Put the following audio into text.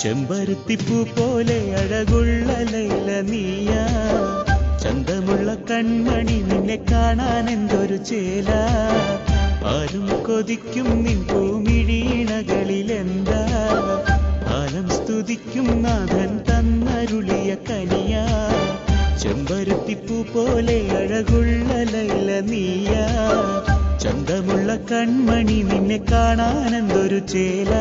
ചെമ്പരുത്തിപ്പൂ പോലെ അഴകുള്ള ലൈല നീയാ, ചന്തമുള്ള കൺമണി നിന്നെ കാണാൻ എന്തൊരു ചേല. ആരും കൊതിക്കും നിൻ പൂമിഴീണകളിലെന്താ, ആലം സ്തുതിക്കും നാഥൻ തന്നരുളിയ കനിയാ. ചെമ്പരുത്തിപ്പൂ പോലെ അഴകുള്ള ലൈല നീയാ, ചന്തമുള്ള കൺമണി നിന്നെ കാണാൻ എന്തൊരു ചേല.